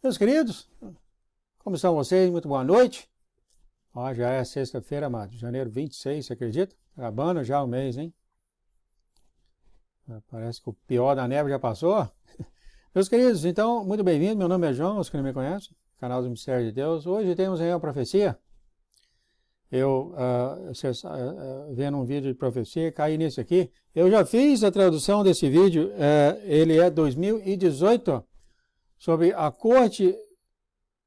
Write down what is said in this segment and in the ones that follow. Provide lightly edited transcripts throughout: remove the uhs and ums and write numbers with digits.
Meus queridos, como estão vocês? Muito boa noite. Ó, já é sexta-feira, amado. Janeiro 26, você acredita? Acabando já o mês, hein? Parece que o pior da neve já passou. Meus queridos, então, muito bem-vindos. Meu nome é João, os que não me conhecem, canal do Mistério de Deus. Hoje temos aí uma profecia. Vendo um vídeo de profecia, caí nisso aqui. Eu já fiz a tradução desse vídeo, ele é 2018, sobre a corte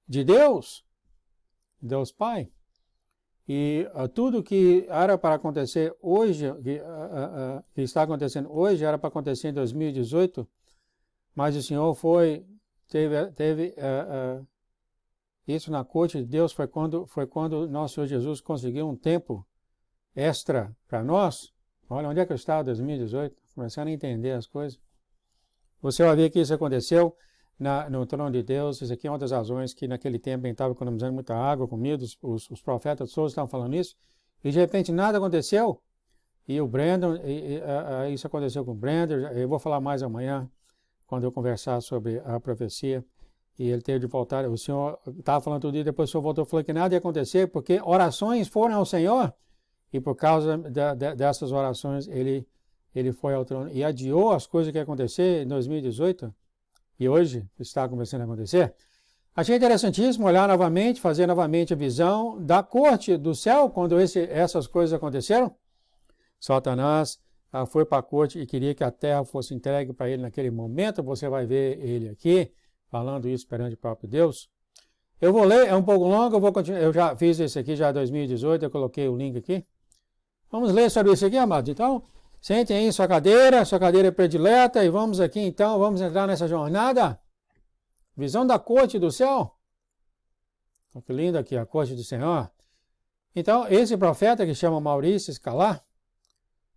de Deus, Deus Pai, e tudo que era para acontecer hoje, que está acontecendo hoje, era para acontecer em 2018, mas o Senhor teve isso na corte de Deus, foi quando nosso Senhor Jesus conseguiu um tempo extra para nós. Olha, onde é que eu estava em 2018? Começando a entender as coisas. Você vai ver que isso aconteceu no trono de Deus. Isso aqui é uma das razões que naquele tempo a gente estava economizando muita água, comida, os profetas todos estavam falando isso, e de repente nada aconteceu. E o Brandon, isso aconteceu com o Brandon, eu vou falar mais amanhã, quando eu conversar sobre a profecia, e ele teve de voltar. O Senhor estava falando todo dia, depois o Senhor voltou e falou que nada ia acontecer, porque orações foram ao Senhor, e por causa dessas orações ele foi ao trono e adiou as coisas que iam acontecer em 2018, e hoje está começando a acontecer. Achei interessantíssimo olhar novamente, fazer novamente a visão da corte do céu, quando essas coisas aconteceram. Satanás foi para a corte e queria que a terra fosse entregue para ele naquele momento. Você vai ver ele aqui, falando isso perante o próprio Deus. Eu vou ler, é um pouco longo, eu vou continuar. Eu já fiz esse aqui já em 2018, eu coloquei o link aqui. Vamos ler sobre isso aqui, amados. Então, sentem aí sua cadeira predileta, e vamos aqui então, vamos entrar nessa jornada. Visão da corte do céu. Olha que lindo aqui, a corte do Senhor. Então, esse profeta que chama Maurício Escalar,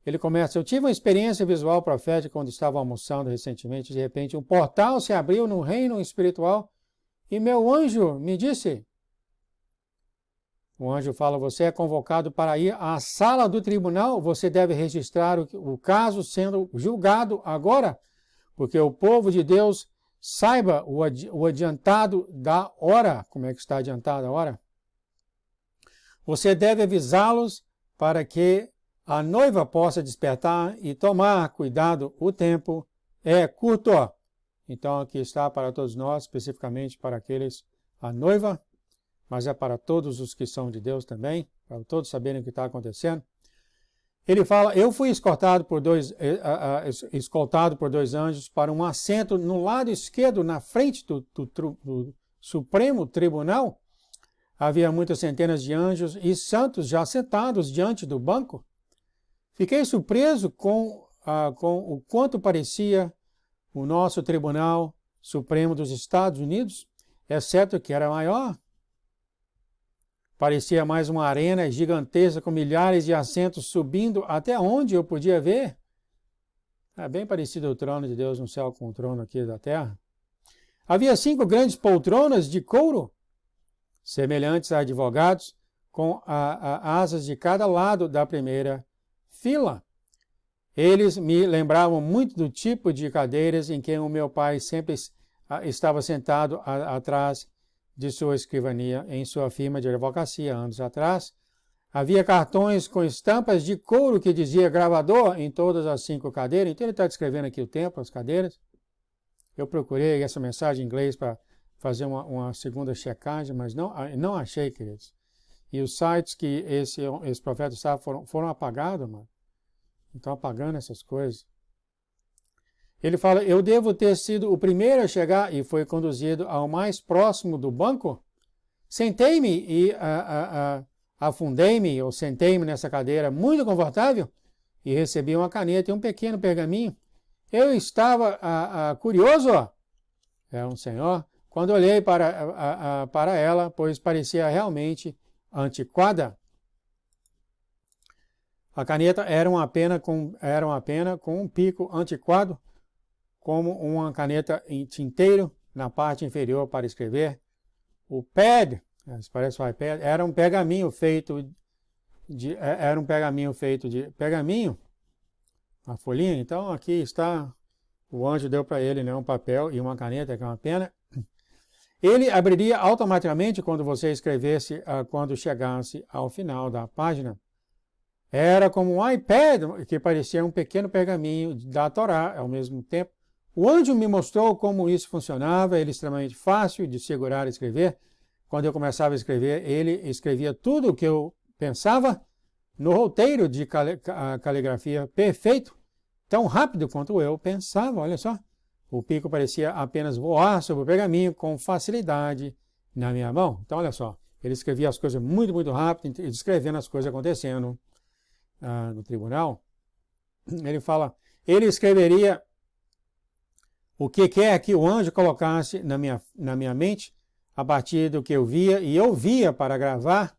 ele começa: eu tive uma experiência visual profética quando estava almoçando recentemente. De repente, um portal se abriu no reino espiritual e meu anjo me disse, o anjo fala, você é convocado para ir à sala do tribunal, você deve registrar o caso sendo julgado agora, porque o povo de Deus saiba o adiantado da hora. Como é que está adiantada a hora? Você deve avisá-los para que a noiva possa despertar e tomar cuidado, o tempo é curto. Então aqui está para todos nós, especificamente para aqueles, a noiva, mas é para todos os que são de Deus também, para todos saberem o que está acontecendo. Ele fala, eu fui escoltado por dois anjos para um assento no lado esquerdo, na frente do Supremo Tribunal. Havia muitas centenas de anjos e santos já sentados diante do banco. Fiquei surpreso com o quanto parecia o nosso Tribunal Supremo dos Estados Unidos, exceto que era maior. Parecia mais uma arena gigantesca com milhares de assentos subindo até onde eu podia ver. É bem parecido o trono de Deus no céu com o trono aqui da terra. Havia 5 grandes poltronas de couro, semelhantes a advogados, com asas de cada lado da primeira fila. Eles me lembravam muito do tipo de cadeiras em que o meu pai sempre estava sentado atrás de sua escrivania em sua firma de advocacia anos atrás. Havia cartões com estampas de couro que dizia gravador em todas as 5 cadeiras. Então ele está descrevendo aqui o tempo, as cadeiras. Eu procurei essa mensagem em inglês para fazer uma segunda checagem, mas não achei, queridos. E os sites que esse profeta estava foram apagados, mano. Estão apagando essas coisas. Ele fala, eu devo ter sido o primeiro a chegar e foi conduzido ao mais próximo do banco. Sentei-me e afundei-me, ou sentei-me nessa cadeira muito confortável e recebi uma caneta e um pequeno pergaminho. Eu estava curioso, era um senhor, quando olhei para ela, pois parecia realmente antiquada. A caneta era uma pena com um pico antiquado, como uma caneta em tinteiro na parte inferior para escrever. O pad, parece um iPad, era um pergaminho feito de pergaminho, uma folhinha. Então aqui está, o anjo deu para ele, né, um papel e uma caneta, que é uma pena. Ele abriria automaticamente quando você escrevesse, quando chegasse ao final da página. Era como um iPad, que parecia um pequeno pergaminho da Torá ao mesmo tempo. O anjo me mostrou como isso funcionava, ele é extremamente fácil de segurar e escrever. Quando eu começava a escrever, ele escrevia tudo o que eu pensava no roteiro de caligrafia perfeito, tão rápido quanto eu pensava, olha só. O pico parecia apenas voar sobre o pergaminho com facilidade na minha mão. Então, olha só, ele escrevia as coisas muito, muito rápido, descrevendo as coisas acontecendo no tribunal. Ele fala, ele escreveria o que quer que o anjo colocasse na minha mente, a partir do que eu via e ouvia para gravar,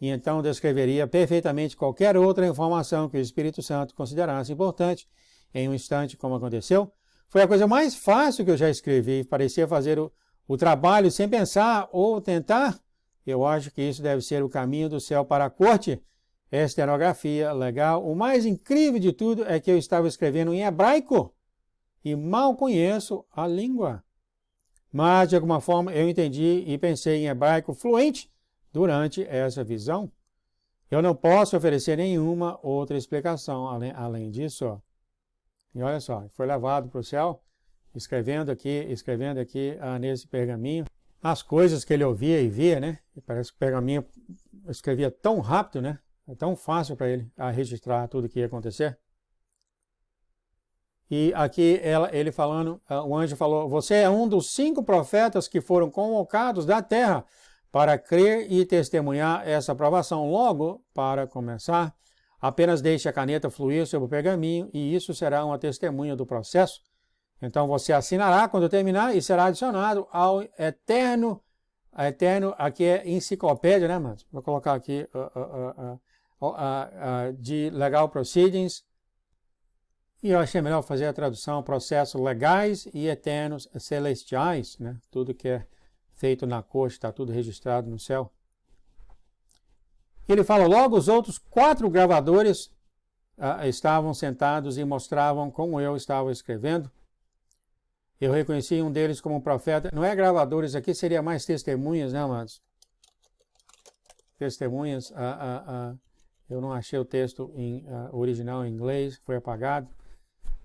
e então descreveria perfeitamente qualquer outra informação que o Espírito Santo considerasse importante em um instante, como aconteceu. Foi a coisa mais fácil que eu já escrevi, parecia fazer o trabalho sem pensar ou tentar. Eu acho que isso deve ser o caminho do céu para a corte. Estenografia legal. O mais incrível de tudo é que eu estava escrevendo em hebraico e mal conheço a língua. Mas, de alguma forma, eu entendi e pensei em hebraico fluente durante essa visão. Eu não posso oferecer nenhuma outra explicação além disso. E olha só, foi levado para o céu, escrevendo aqui nesse pergaminho, as coisas que ele ouvia e via, né? Parece que o pergaminho escrevia tão rápido, né? É tão fácil para ele registrar tudo o que ia acontecer. E aqui ele falando, o anjo falou, você é um dos 5 profetas que foram convocados da terra para crer e testemunhar essa aprovação. Logo, para começar, apenas deixe a caneta fluir sobre o pergaminho e isso será uma testemunha do processo. Então você assinará quando terminar e será adicionado ao eterno, aqui é enciclopédia, né, mano? Vou colocar aqui de Legal Proceedings. E eu achei melhor fazer a tradução processos legais e eternos celestiais, né? Tudo que é feito na corte está tudo registrado no céu. Ele fala, logo os outros 4 gravadores estavam sentados e mostravam como eu estava escrevendo. Eu reconheci um deles como um profeta. Não é gravadores, aqui seria mais testemunhas, né, amados? Testemunhas. Eu não achei o texto original em inglês, foi apagado.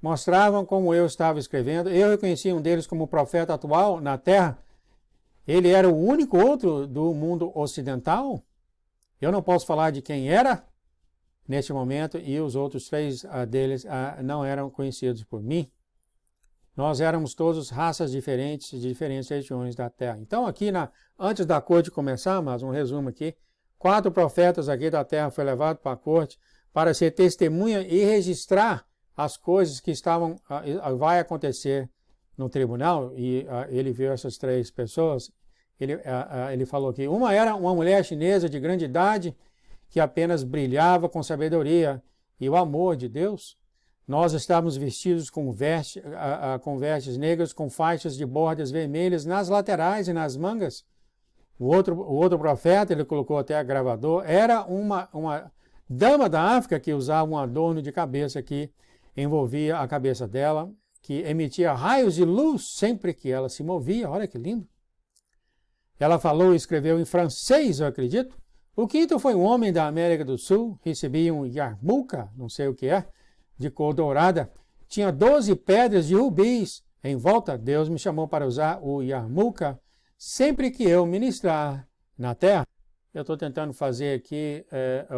Mostravam como eu estava escrevendo. Eu reconheci um deles como profeta atual na terra. Ele era o único outro do mundo ocidental. Eu não posso falar de quem era neste momento e os outros 3 deles não eram conhecidos por mim. Nós éramos todos raças diferentes de diferentes regiões da terra. Então aqui, antes da corte começar, mas um resumo aqui, 4 profetas aqui da terra foram levados para a corte para ser testemunha e registrar as coisas que vai acontecer no tribunal. E ele viu essas 3 pessoas. Ele falou que uma era uma mulher chinesa de grande idade que apenas brilhava com sabedoria e o amor de Deus. Nós estávamos vestidos com vestes negras com faixas de bordas vermelhas nas laterais e nas mangas. O outro profeta, ele colocou até gravador, era uma dama da África que usava um adorno de cabeça que envolvia a cabeça dela, que emitia raios de luz sempre que ela se movia. Olha que lindo! Ela falou e escreveu em francês, eu acredito. O 5º foi um homem da América do Sul, recebia um yarmulke, não sei o que é, de cor dourada. Tinha 12 pedras de rubis em volta. Deus me chamou para usar o yarmulke sempre que eu ministrar na terra. Eu estou tentando fazer aqui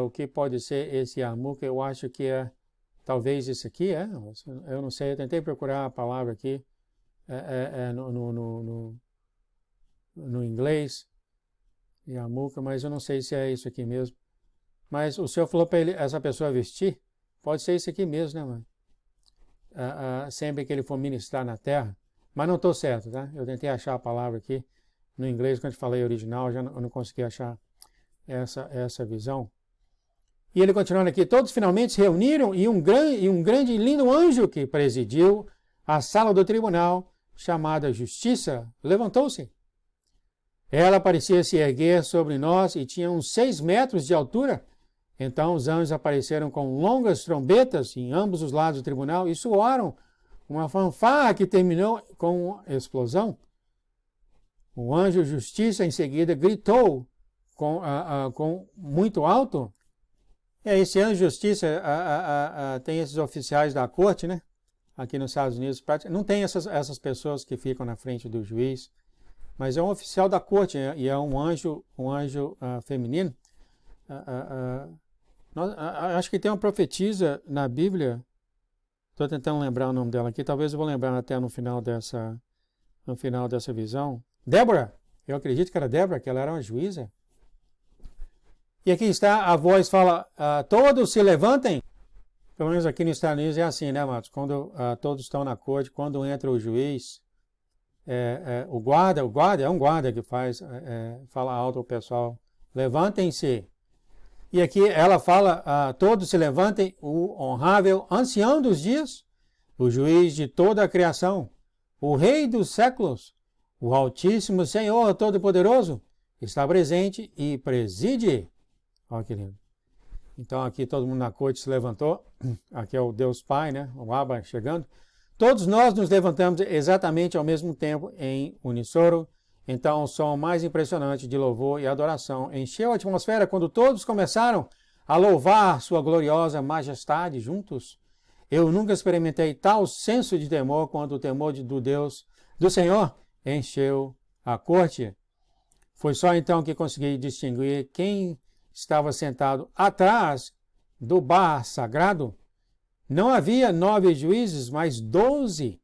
o que pode ser esse yarmulke. Eu acho que é talvez isso aqui, eu não sei. Eu tentei procurar a palavra aqui no inglês, yarmulke, mas eu não sei se é isso aqui mesmo. Mas o Senhor falou para essa pessoa vestir. Pode ser isso aqui mesmo, né, mãe? Sempre que ele for ministrar na terra. Mas não estou certo, tá? Eu tentei achar a palavra aqui. No inglês, quando eu falei original, eu não consegui achar essa visão. E ele continuando aqui, todos finalmente se reuniram e um grande e lindo anjo que presidiu a sala do tribunal, chamada Justiça, levantou-se. Ela parecia se erguer sobre nós e tinha uns 6 metros de altura. Então os anjos apareceram com longas trombetas em ambos os lados do tribunal e soaram uma fanfarra que terminou com uma explosão. O anjo justiça em seguida gritou com muito alto. Esse anjo justiça tem esses oficiais da corte, né? Aqui nos Estados Unidos, não tem essas pessoas que ficam na frente do juiz, mas é um oficial da corte e é um anjo feminino. Acho que tem uma profetisa na Bíblia, estou tentando lembrar o nome dela aqui, talvez eu vou lembrar até no final dessa visão. Débora, eu acredito que era Débora, que ela era uma juíza. E aqui está, a voz fala, todos se levantem. Pelo menos aqui nos Estados Unidos é assim, né, Matos? Quando todos estão na corte, quando entra o juiz, o guarda é um guarda que fala alto ao pessoal, levantem-se. E aqui ela fala, todos se levantem, o honrável ancião dos dias, o juiz de toda a criação, o rei dos séculos, o altíssimo Senhor Todo-Poderoso, está presente e preside. Olha que lindo. Então aqui todo mundo na corte se levantou. Aqui é o Deus Pai, né? O Abba chegando. Todos nós nos levantamos exatamente ao mesmo tempo em uníssono. Então o som mais impressionante de louvor e adoração encheu a atmosfera quando todos começaram a louvar sua gloriosa majestade juntos. Eu nunca experimentei tal senso de temor quanto o temor do Senhor encheu a corte. Foi só então que consegui distinguir quem estava sentado atrás do bar sagrado. Não havia 9 juízes, mas 12.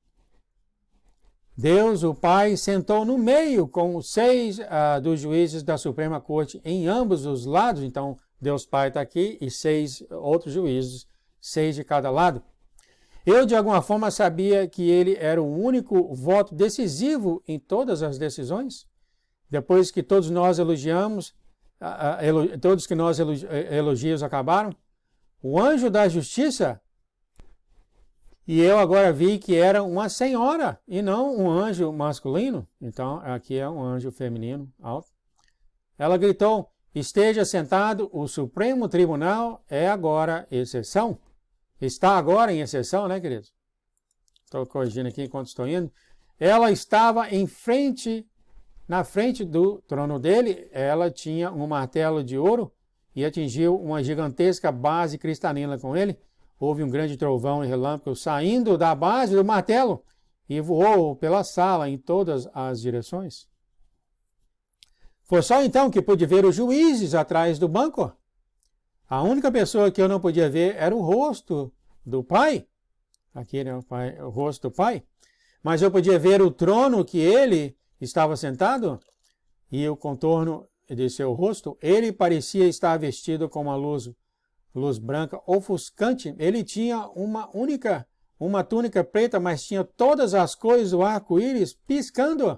Deus, o Pai, sentou no meio com 6 dos juízes da Suprema Corte em ambos os lados. Então, Deus Pai está aqui e 6 outros juízes, 6 de cada lado. Eu, de alguma forma, sabia que ele era o único voto decisivo em todas as decisões. Depois que todos nós elogiamos, todos que nós elogios acabaram, o anjo da justiça, e eu agora vi que era uma senhora e não um anjo masculino, então aqui é um anjo feminino alto. Ela gritou, esteja sentado, o Supremo Tribunal é agora exceção. Está agora em exceção, né, queridos? Estou corrigindo aqui enquanto estou indo. Ela estava na frente do trono dele, ela tinha um martelo de ouro e atingiu uma gigantesca base cristalina com ele. Houve um grande trovão e relâmpago saindo da base do martelo e voou pela sala em todas as direções. Foi só então que pude ver os juízes atrás do banco. A única pessoa que eu não podia ver era o rosto do Pai. Aqui, né, o rosto do Pai. Mas eu podia ver o trono que ele estava sentado e o contorno de seu rosto. Ele parecia estar vestido com uma luz branca ofuscante. Ele tinha uma túnica preta, mas tinha todas as cores do arco-íris piscando.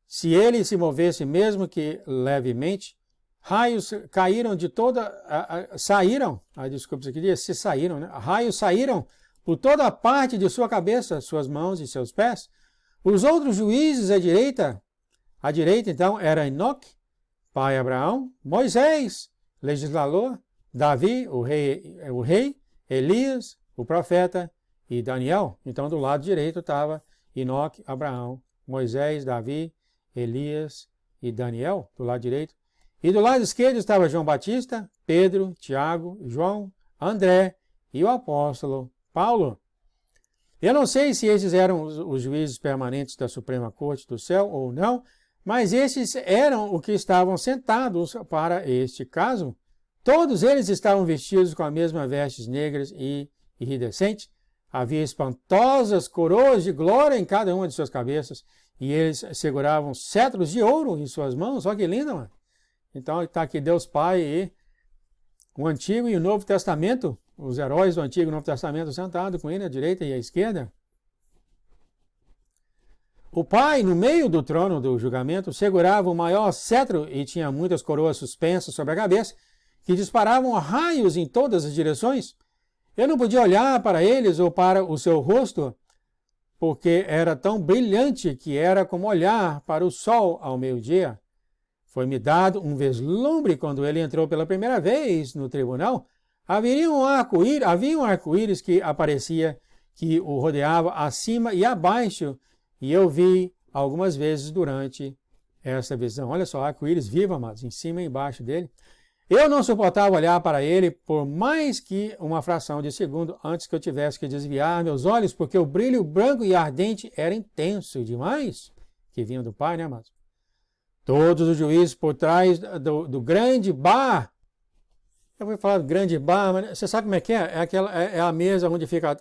Se ele se movesse, mesmo que levemente, raios caíram de toda... desculpa, isso aqui se saíram, né? Raios saíram por toda a parte de sua cabeça, suas mãos e seus pés. Os outros juízes à direita então era Enoque, pai Abraão, Moisés, legislador, Davi, o rei, Elias, o profeta e Daniel. Então do lado direito estava Enoque, Abraão, Moisés, Davi, Elias e Daniel, do lado direito. E do lado esquerdo estava João Batista, Pedro, Tiago, João, André e o apóstolo Paulo. Eu não sei se esses eram os juízes permanentes da Suprema Corte do Céu ou não, mas esses eram os que estavam sentados para este caso. Todos eles estavam vestidos com as mesmas vestes negras e iridescentes. Havia espantosas coroas de glória em cada uma de suas cabeças e eles seguravam cetros de ouro em suas mãos. Olha que lindo, mano. Então está aqui Deus Pai e o Antigo e o Novo Testamento, os heróis do Antigo e Novo Testamento sentados com ele à direita e à esquerda. O Pai, no meio do trono do julgamento, segurava o maior cetro e tinha muitas coroas suspensas sobre a cabeça, que disparavam raios em todas as direções. Eu não podia olhar para eles ou para o seu rosto, porque era tão brilhante que era como olhar para o sol ao meio-dia. Foi-me dado um vislumbre quando ele entrou pela primeira vez no tribunal. Havia um arco-íris que aparecia, que o rodeava acima e abaixo, e eu vi algumas vezes durante essa visão. Olha só, arco-íris vivo, amados, em cima e embaixo dele. Eu não suportava olhar para ele por mais que uma fração de segundo antes que eu tivesse que desviar meus olhos, porque o brilho branco e ardente era intenso demais, que vinha do Pai, né, amados? Todos os juízes por trás do grande bar. Eu vou falar do grande bar, mas você sabe como é que é? É a mesa onde fica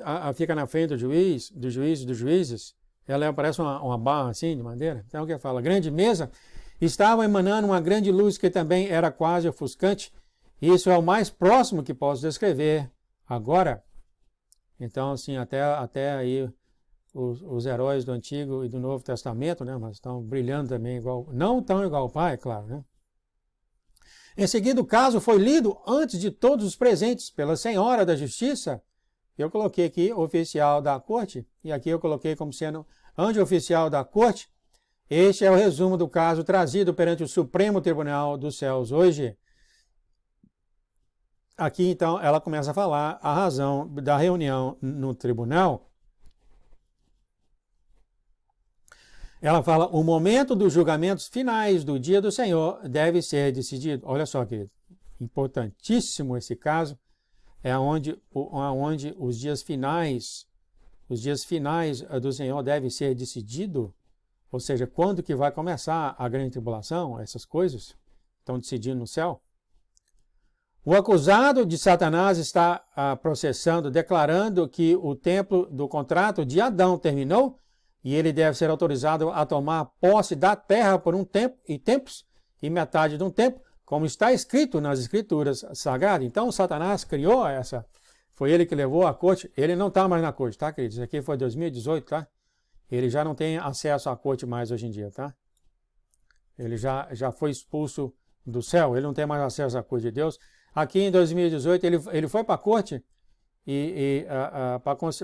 na frente do juiz, dos juízes. Ela parece uma barra assim, de madeira. Então, o que fala? Grande mesa. Estava emanando uma grande luz que também era quase ofuscante. Isso é o mais próximo que posso descrever agora. Então, assim, até aí os heróis do Antigo e do Novo Testamento, né, mas estão brilhando também igual, não tão igual ao Pai, claro, né? Em seguida, o caso foi lido antes de todos os presentes pela Senhora da Justiça. Eu coloquei aqui oficial da corte, e aqui eu coloquei como sendo anjo oficial da corte. Este é o resumo do caso trazido perante o Supremo Tribunal dos Céus hoje. Aqui, então, ela começa a falar a razão da reunião no tribunal. Ela fala, o momento dos julgamentos finais do dia do Senhor deve ser decidido. Olha só, querido, importantíssimo esse caso, é onde os dias finais do Senhor devem ser decididos, ou seja, quando que vai começar a grande tribulação, essas coisas estão decidindo no céu. O acusado de Satanás está processando, declarando que o tempo do contrato de Adão terminou e ele deve ser autorizado a tomar posse da terra por um tempo e tempos e metade de um tempo, como está escrito nas Escrituras Sagradas. Então, Satanás criou essa, foi ele que levou a corte. Ele não está mais na corte, tá, queridos? Isso aqui foi 2018, tá? Ele já não tem acesso à corte mais hoje em dia, tá? Ele já foi expulso do céu, ele não tem mais acesso à corte de Deus. Aqui em 2018, ele foi para a corte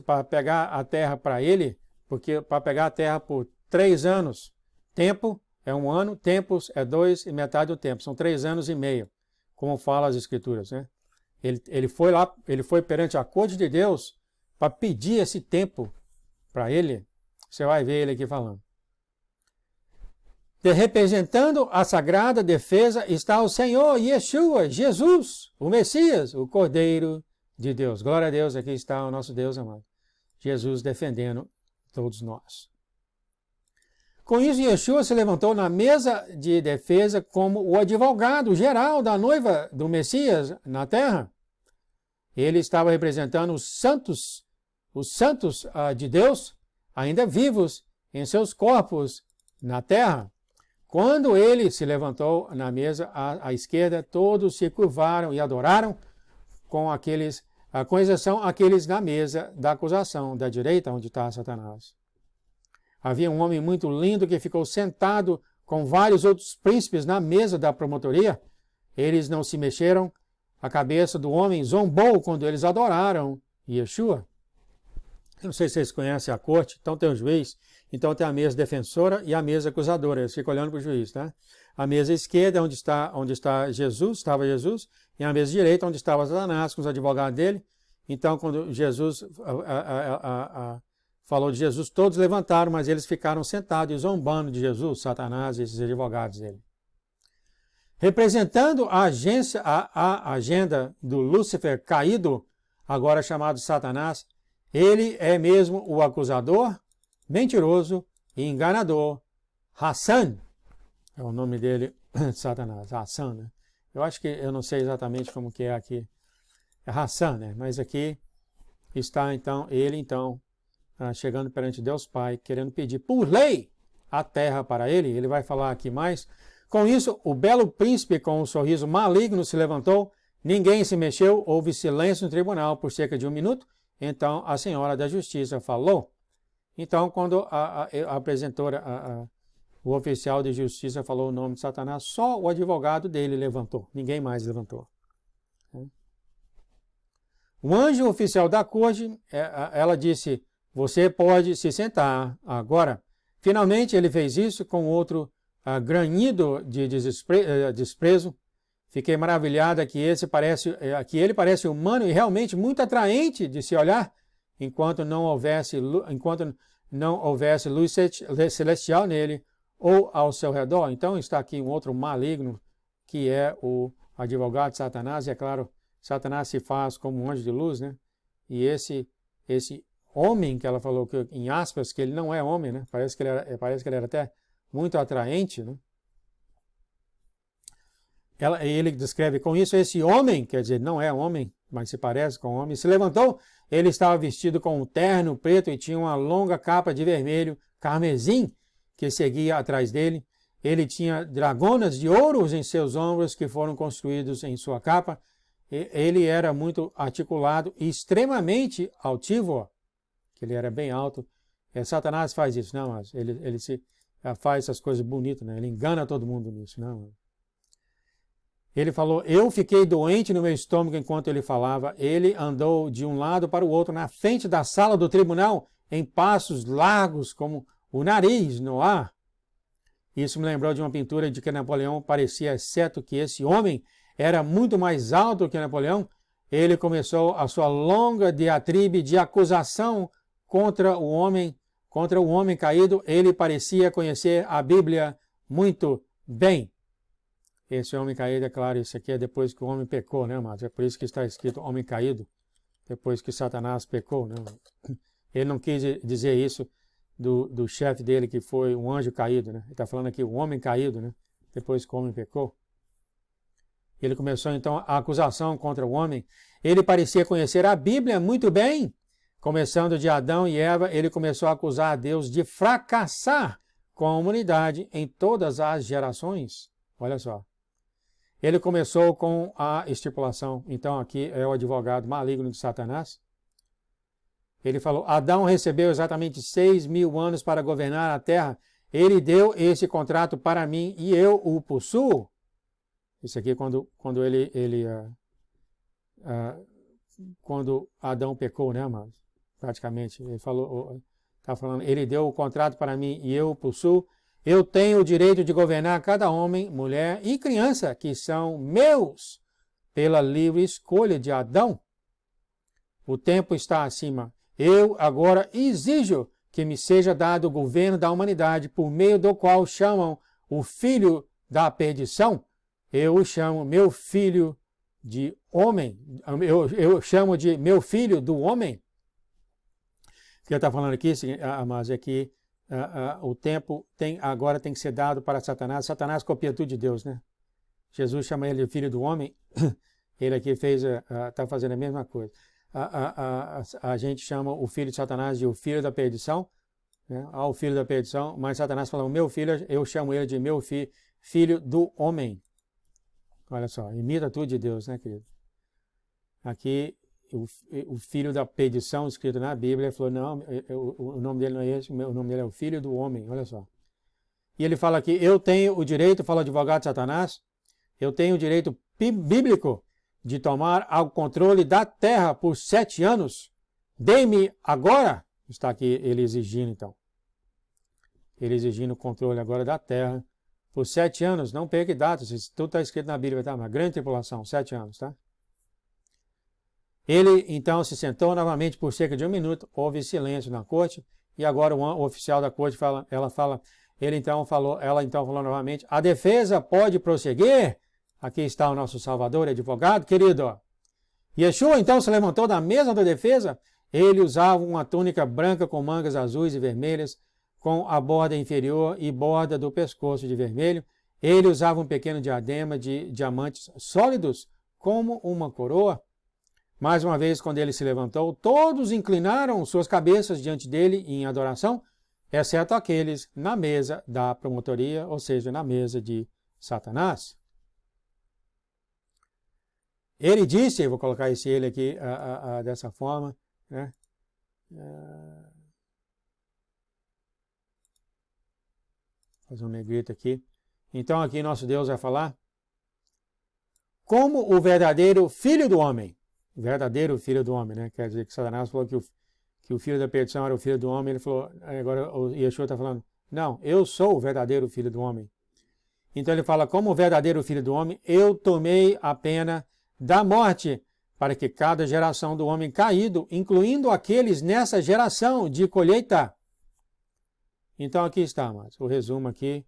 para pegar a terra para ele, porque para pegar a terra por 3 anos, tempo é 1 ano, tempos é 2 e metade do tempo, são 3 anos e meio, como fala as Escrituras, né? Ele foi lá, ele foi perante a corte de Deus para pedir esse tempo para ele. Você vai ver ele aqui falando. Representando a sagrada defesa está o Senhor Yeshua, Jesus, o Messias, o Cordeiro de Deus. Glória a Deus, aqui está o nosso Deus amado. Jesus defendendo todos nós. Com isso, Yeshua se levantou na mesa de defesa como o advogado geral da noiva do Messias na terra. Ele estava representando os santos de Deus, ainda vivos em seus corpos na terra. Quando ele se levantou na mesa à esquerda, todos se curvaram e adoraram, com exceção aqueles na mesa da acusação, da direita, onde está Satanás. Havia um homem muito lindo que ficou sentado com vários outros príncipes na mesa da promotoria. Eles não se mexeram. A cabeça do homem zombou quando eles adoraram Yeshua. Eu não sei se vocês conhecem a corte, então tem o juiz, então tem a mesa defensora e a mesa acusadora. Eles ficam olhando para o juiz, tá? A mesa esquerda, onde está Jesus, estava Jesus, e a mesa direita, onde estava Satanás, com os advogados dele. Então, quando Jesus falou de Jesus, todos levantaram, mas eles ficaram sentados e zombando de Jesus, Satanás e esses advogados dele. Representando a agenda do Lúcifer caído, agora chamado Satanás, ele é mesmo o acusador, mentiroso e enganador, Hassan. É o nome dele, Satanás, Hassan, né? Eu não sei exatamente como que é aqui. É Hassan, né? Mas aqui está, então, ele, chegando perante Deus Pai, querendo pedir por lei a terra para ele. Ele vai falar aqui mais. Com isso, o belo príncipe, com um sorriso maligno, se levantou. Ninguém se mexeu, houve silêncio no tribunal por cerca de 1 minuto. Então, a senhora da justiça falou. Então, quando a apresentora, o oficial de justiça falou o nome de Satanás, só o advogado dele levantou. Ninguém mais levantou. O anjo oficial da corte, ela disse, você pode se sentar agora. Finalmente, ele fez isso com outro granido de desprezo. Fiquei maravilhada que ele parece humano e realmente muito atraente de se olhar, enquanto não houvesse luz celestial nele ou ao seu redor. Então está aqui um outro maligno, que é o advogado de Satanás. E é claro, Satanás se faz como um anjo de luz, né? E esse homem que ela falou, que, em aspas, que ele não é homem, né? Parece que ele era até muito atraente, né? Ele descreve com isso, esse homem, quer dizer, não é homem, mas se parece com homem, se levantou, ele estava vestido com um terno preto e tinha uma longa capa de vermelho carmesim que seguia atrás dele. Ele tinha dragonas de ouros em seus ombros que foram construídos em sua capa. Ele era muito articulado e extremamente altivo, que ele era bem alto. Satanás faz isso, não, mas ele faz essas coisas bonitas, né? Ele engana todo mundo nisso, não. Ele falou, eu fiquei doente no meu estômago enquanto ele falava. Ele andou de um lado para o outro na frente da sala do tribunal em passos largos como o nariz no ar. Isso me lembrou de uma pintura de que Napoleão parecia, exceto que esse homem era muito mais alto que Napoleão. Ele começou a sua longa diatribe de acusação contra o homem caído. Ele parecia conhecer a Bíblia muito bem. Esse homem caído, é claro, isso aqui é depois que o homem pecou, né, amados? É por isso que está escrito homem caído, depois que Satanás pecou, né? Ele não quis dizer isso do chefe dele, que foi um anjo caído, né? Ele está falando aqui o homem caído, né? Depois que o homem pecou. Ele começou, então, a acusação contra o homem. Ele parecia conhecer a Bíblia muito bem. Começando de Adão e Eva, ele começou a acusar a Deus de fracassar com a humanidade em todas as gerações. Olha só. Ele começou com a estipulação. Então aqui é o advogado maligno de Satanás. Ele falou, Adão recebeu exatamente 6.000 anos para governar a terra. Ele deu esse contrato para mim e eu o possuo. Isso aqui quando Adão pecou, né, mas praticamente ele falou, está falando, ele deu o contrato para mim e eu o possuo. Eu tenho o direito de governar cada homem, mulher e criança que são meus pela livre escolha de Adão. O tempo está acima. Eu agora exijo que me seja dado o governo da humanidade por meio do qual chamam o filho da perdição. Eu o chamo meu filho de homem. Eu chamo de meu filho do homem. O que ele está falando aqui, mas é que o tempo agora tem que ser dado para Satanás. Satanás copia tudo de Deus, né? Jesus chama ele de filho do homem. Ele aqui está fazendo a mesma coisa. A gente chama o filho de Satanás de o filho da perdição, né? O filho da perdição, mas Satanás fala, o meu filho, eu chamo ele de meu filho do homem. Olha só, imita tudo de Deus, né, querido? Aqui, o filho da perdição, escrito na Bíblia, ele falou, não, o nome dele não é esse, o nome dele é o filho do homem, olha só. E ele fala aqui, eu tenho o direito, fala o advogado de Satanás, eu tenho o direito bíblico de tomar o controle da terra por 7 anos. Dê-me agora, está aqui ele exigindo então. Ele exigindo o controle agora da terra por 7 anos, não perca datas, isso tudo está escrito na Bíblia, tá? Uma grande tribulação, 7 anos, tá? Ele, então, se sentou novamente por cerca de 1 minuto, houve silêncio na corte, e agora o oficial da corte ela então falou novamente, a defesa pode prosseguir? Aqui está o nosso Salvador, advogado, querido. Yeshua, então, se levantou da mesa da defesa, ele usava uma túnica branca com mangas azuis e vermelhas, com a borda inferior e borda do pescoço de vermelho. Ele usava um pequeno diadema de diamantes sólidos, como uma coroa. Mais uma vez, quando ele se levantou, todos inclinaram suas cabeças diante dele em adoração, exceto aqueles na mesa da promotoria, ou seja, na mesa de Satanás. Ele disse, eu vou colocar ele aqui dessa forma, né? Fazer um negrito aqui. Então aqui nosso Deus vai falar como o verdadeiro filho do homem. O verdadeiro filho do homem, né? Quer dizer que Satanás falou que o filho da perdição era o filho do homem. Ele falou, agora o Yeshua está falando, não, eu sou o verdadeiro filho do homem. Então ele fala, como o verdadeiro filho do homem, eu tomei a pena da morte para que cada geração do homem caído, incluindo aqueles nessa geração de colheita, Então aqui está, amados, o resumo aqui.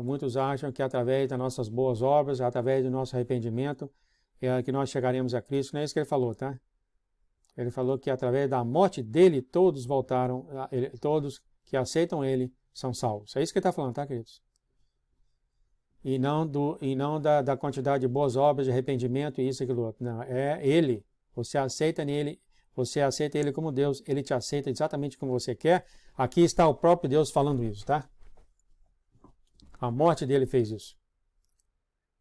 Muitos acham que através das nossas boas obras, através do nosso arrependimento, que nós chegaremos a Cristo. Não é isso que ele falou, tá? Ele falou que através da morte dele, todos voltaram, todos que aceitam ele são salvos. É isso que ele está falando, tá, queridos? E não da quantidade de boas obras, de arrependimento e isso e aquilo outro. Não, é ele. Você aceita nele, você aceita ele como Deus, ele te aceita exatamente como você quer. Aqui está o próprio Deus falando isso, tá? A morte dele fez isso.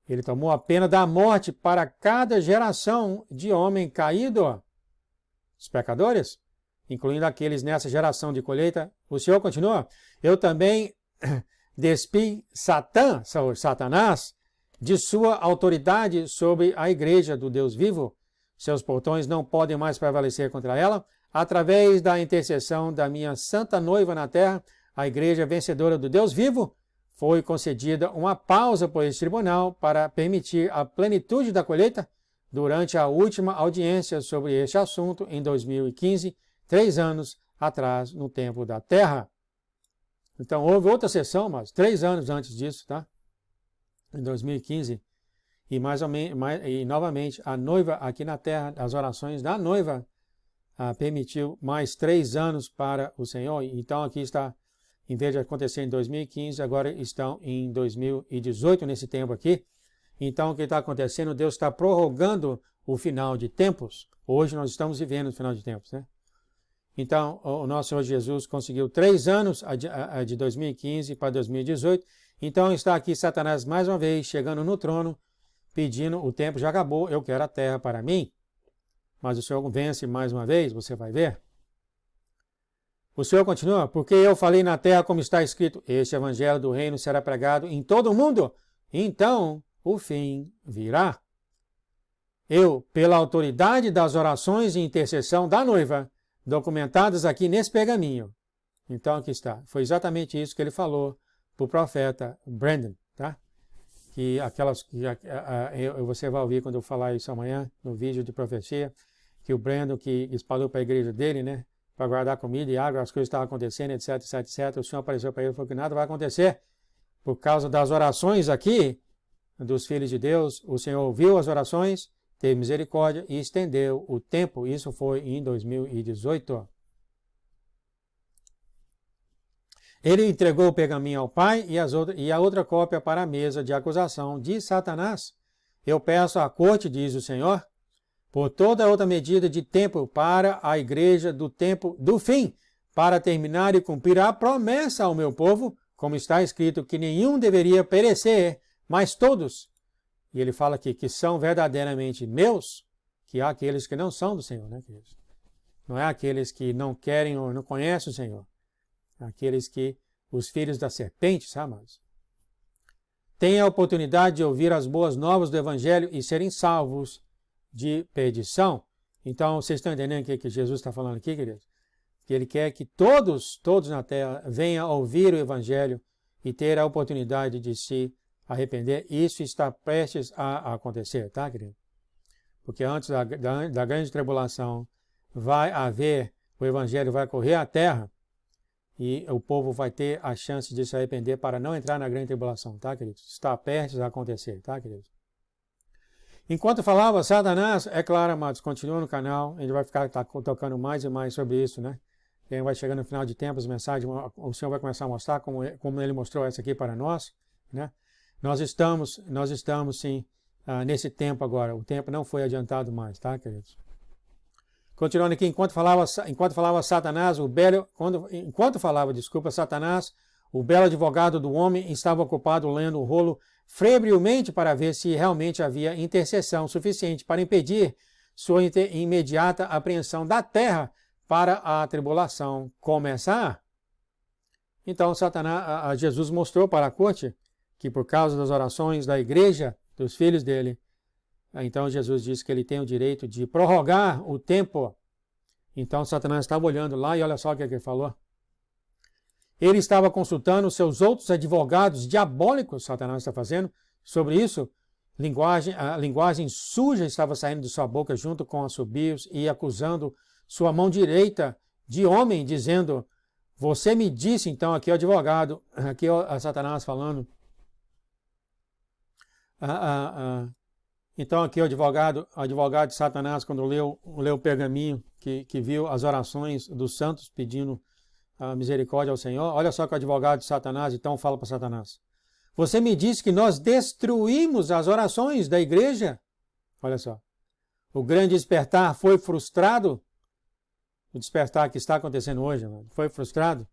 Ele tomou a pena da morte para cada geração de homem caído, os pecadores, incluindo aqueles nessa geração de colheita. O Senhor continua: eu também despi Satanás, de sua autoridade sobre a igreja do Deus vivo. Seus portões não podem mais prevalecer contra ela. Através da intercessão da minha santa noiva na terra, a igreja vencedora do Deus vivo, foi concedida uma pausa por esse tribunal para permitir a plenitude da colheita durante a última audiência sobre este assunto em 2015, 3 anos atrás, no tempo da terra. Então, houve outra sessão, mas 3 anos antes disso, tá? Em 2015. E novamente, a noiva aqui na terra, as orações da noiva permitiu mais 3 anos para o Senhor. Então, aqui está, em vez de acontecer em 2015, agora estão em 2018, nesse tempo aqui. Então, o que está acontecendo? Deus está prorrogando o final de tempos. Hoje nós estamos vivendo o final de tempos, né? Então, o nosso Senhor Jesus conseguiu 3 anos, de 2015 para 2018. Então, está aqui Satanás mais uma vez, chegando no trono, pedindo: o tempo já acabou, eu quero a terra para mim. Mas o Senhor vence mais uma vez, você vai ver. O Senhor continua: porque eu falei na terra como está escrito, este evangelho do reino será pregado em todo o mundo, então o fim virá. Eu, pela autoridade das orações e intercessão da noiva, documentadas aqui nesse pergaminho. Então aqui está. Foi exatamente isso que ele falou para o profeta Brandon, tá? Que você vai ouvir quando eu falar isso amanhã, no vídeo de profecia, que o Brandon, que espalhou para a igreja dele, né? Para guardar comida e água, as coisas estavam acontecendo, etc, etc, etc. O Senhor apareceu para ele e falou que nada vai acontecer. Por causa das orações aqui, dos filhos de Deus, o Senhor ouviu as orações, teve misericórdia e estendeu o tempo. Isso foi em 2018. Ele entregou o pergaminho ao Pai e a outra cópia para a mesa de acusação de Satanás. Eu peço à corte, diz o Senhor, por toda outra medida de tempo para a igreja do tempo do fim, para terminar e cumprir a promessa ao meu povo, como está escrito, que nenhum deveria perecer, mas todos. E ele fala aqui que são verdadeiramente meus, que há aqueles que não são do Senhor, né, queridos? Não é aqueles que não querem ou não conhecem o Senhor. É aqueles que, os filhos da serpente, sabe, amados? Têm a oportunidade de ouvir as boas novas do Evangelho e serem salvos de perdição. Então, vocês estão entendendo o que Jesus está falando aqui, queridos? Que ele quer que todos na terra venham ouvir o Evangelho e ter a oportunidade de se arrepender. Isso está prestes a acontecer, tá, querido? Porque antes da grande tribulação vai haver, o Evangelho vai correr à terra e o povo vai ter a chance de se arrepender para não entrar na grande tribulação, tá, queridos? Está prestes a acontecer, tá, queridos? Enquanto falava Satanás, é claro, amados, continua no canal, a gente vai ficar tocando mais e mais sobre isso, né? E aí vai chegando no final de tempo, as mensagens, o Senhor vai começar a mostrar como ele mostrou essa aqui para nós, né? Nós estamos sim, nesse tempo agora. O tempo não foi adiantado mais, tá, queridos? Continuando aqui, enquanto falava Satanás, Satanás, o belo advogado do homem estava ocupado lendo o rolo febrilmente para ver se realmente havia intercessão suficiente para impedir sua imediata apreensão da terra para a tribulação começar. Então, Jesus mostrou para a corte que por causa das orações da igreja, dos filhos dele, então Jesus disse que ele tem o direito de prorrogar o tempo. Então Satanás estava olhando lá e olha só o que ele falou. Ele estava consultando seus outros advogados diabólicos, Satanás está fazendo, sobre isso. A linguagem suja estava saindo de sua boca junto com assobios e acusando sua mão direita de homem, dizendo: Você me disse, então, aqui o advogado, aqui a Satanás falando. Então aqui o advogado de Satanás, quando leu o pergaminho, que viu as orações dos santos pedindo a misericórdia ao Senhor, olha só que o advogado de Satanás então fala para Satanás. Você me disse que nós destruímos as orações da igreja? Olha só. O grande despertar foi frustrado? O despertar que está acontecendo hoje foi frustrado?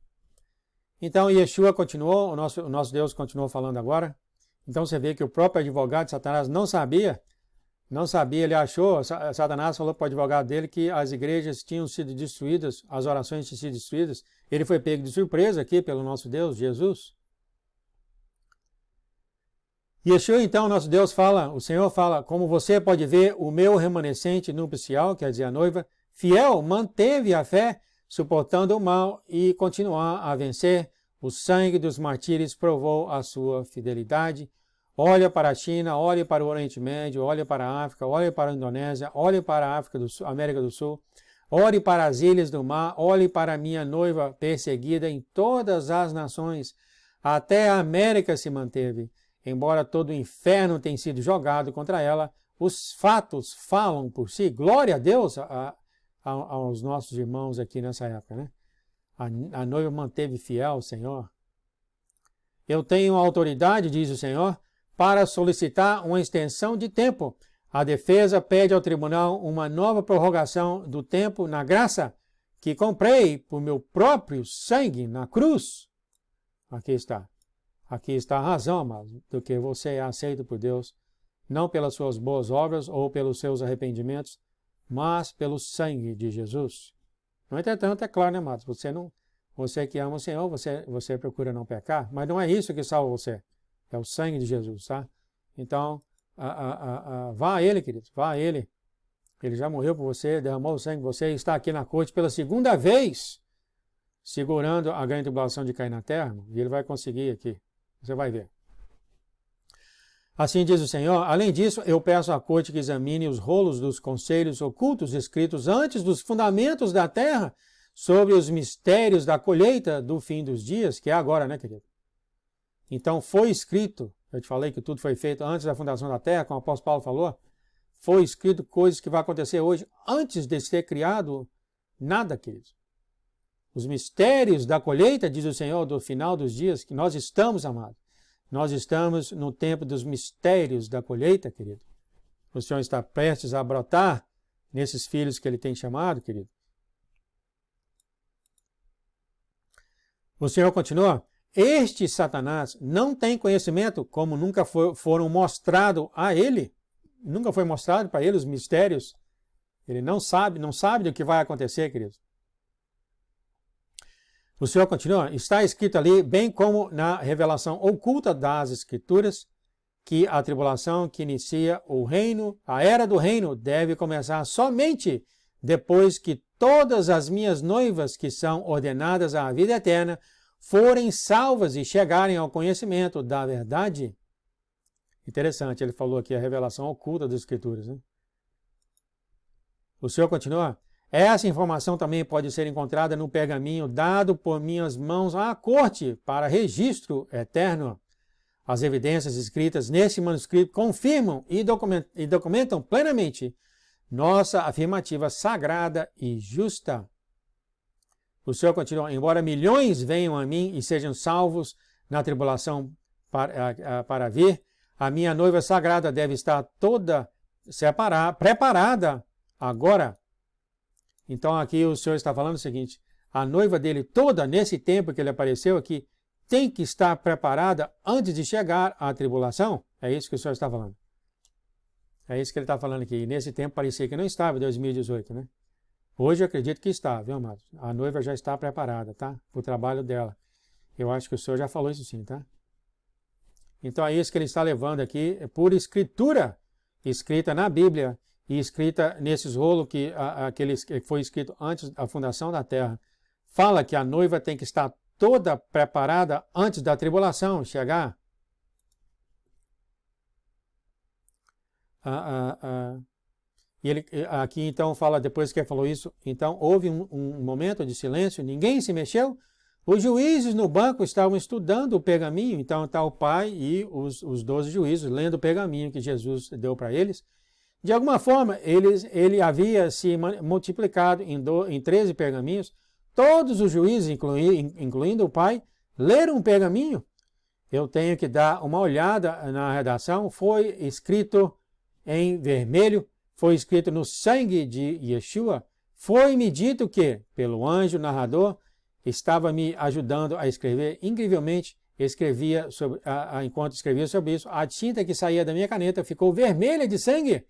Então Yeshua continuou, o nosso Deus continuou falando agora. Então você vê que o próprio advogado de Satanás não sabia, ele achou, Satanás falou para o advogado dele que as igrejas tinham sido destruídas, as orações tinham sido destruídas. Ele foi pego de surpresa aqui pelo nosso Deus, Jesus. Yeshua, então, nosso Deus fala, o Senhor fala, como você pode ver, o meu remanescente nupcial, quer dizer, a noiva, fiel, manteve a fé, suportando o mal e continuar a vencer. O sangue dos martírios provou a sua fidelidade. Olha para a China, olhe para o Oriente Médio, olhe para a África, olhe para a Indonésia, olhe para a África do Sul, América do Sul, olhe para as ilhas do mar, olhe para a minha noiva perseguida em todas as nações. Até a América se manteve. Embora todo o inferno tenha sido jogado contra ela, os fatos falam por si. Glória a Deus aos nossos irmãos aqui nessa época, né? A noiva manteve fiel ao Senhor. Eu tenho autoridade, diz o Senhor, para solicitar uma extensão de tempo. A defesa pede ao tribunal uma nova prorrogação do tempo na graça que comprei por meu próprio sangue na cruz. Aqui está. Aqui está a razão, amado, do que você é aceito por Deus, não pelas suas boas obras ou pelos seus arrependimentos, mas pelo sangue de Jesus. No entretanto, é claro, né, amados? Você que ama o Senhor, você procura não pecar, mas não é isso que salva você. É o sangue de Jesus, tá? Então, vá a Ele, querido, vá a Ele. Ele já morreu por você, derramou o sangue por você e está aqui na corte pela segunda vez, segurando a grande tribulação de cair na terra, e Ele vai conseguir aqui. Você vai ver. Assim diz o Senhor, além disso, eu peço à corte que examine os rolos dos conselhos ocultos escritos antes dos fundamentos da terra sobre os mistérios da colheita do fim dos dias, que é agora, né, querido? Então, foi escrito, eu te falei que tudo foi feito antes da fundação da terra, como o apóstolo Paulo falou, foi escrito coisas que vão acontecer hoje antes de ser criado nada, querido. Os mistérios da colheita, diz o Senhor, do final dos dias, que nós estamos, amados. Nós estamos no tempo dos mistérios da colheita, querido. O Senhor está prestes a brotar nesses filhos que Ele tem chamado, querido. O Senhor continua, este Satanás não tem conhecimento como nunca foram mostrados a ele. Nunca foi mostrado para ele os mistérios. Ele não sabe do que vai acontecer, querido. O Senhor continua, está escrito ali, bem como na revelação oculta das Escrituras, que a tribulação que inicia o reino, a era do reino, deve começar somente depois que todas as minhas noivas que são ordenadas à vida eterna forem salvas e chegarem ao conhecimento da verdade. Interessante, ele falou aqui a revelação oculta das Escrituras, né? O Senhor continua, essa informação também pode ser encontrada no pergaminho dado por minhas mãos à corte para registro eterno. As evidências escritas nesse manuscrito confirmam e documentam plenamente nossa afirmativa sagrada e justa. O Senhor continua, embora milhões venham a mim e sejam salvos na tribulação para vir, a minha noiva sagrada deve estar toda preparada agora. Então aqui o Senhor está falando o seguinte, a noiva dele toda, nesse tempo que ele apareceu aqui, tem que estar preparada antes de chegar à tribulação. É isso que o Senhor está falando. É isso que ele está falando aqui. E nesse tempo parecia que não estava, em 2018, né? Hoje eu acredito que está, viu, amados? A noiva já está preparada, tá? Para o trabalho dela. Eu acho que o Senhor já falou isso sim, tá? Então é isso que ele está levando aqui, por escritura, escrita na Bíblia, e escrita nesses rolos que foi escrito antes da fundação da terra, fala que a noiva tem que estar toda preparada antes da tribulação chegar. E ele aqui então fala, depois que ele falou isso, então houve um momento de silêncio, ninguém se mexeu, Os juízes no banco estavam estudando o pergaminho, então está o pai e os 12 juízes lendo o pergaminho que Jesus deu para eles. De alguma forma, ele havia se multiplicado em 13 pergaminhos. Todos os juízes, incluindo o pai, leram um pergaminho. Eu tenho que dar uma olhada na redação. Foi escrito em vermelho, foi escrito no sangue de Yeshua. Foi-me dito que, pelo anjo narrador, estava me ajudando a escrever. Incrivelmente, enquanto escrevia sobre isso, a tinta que saía da minha caneta ficou vermelha de sangue,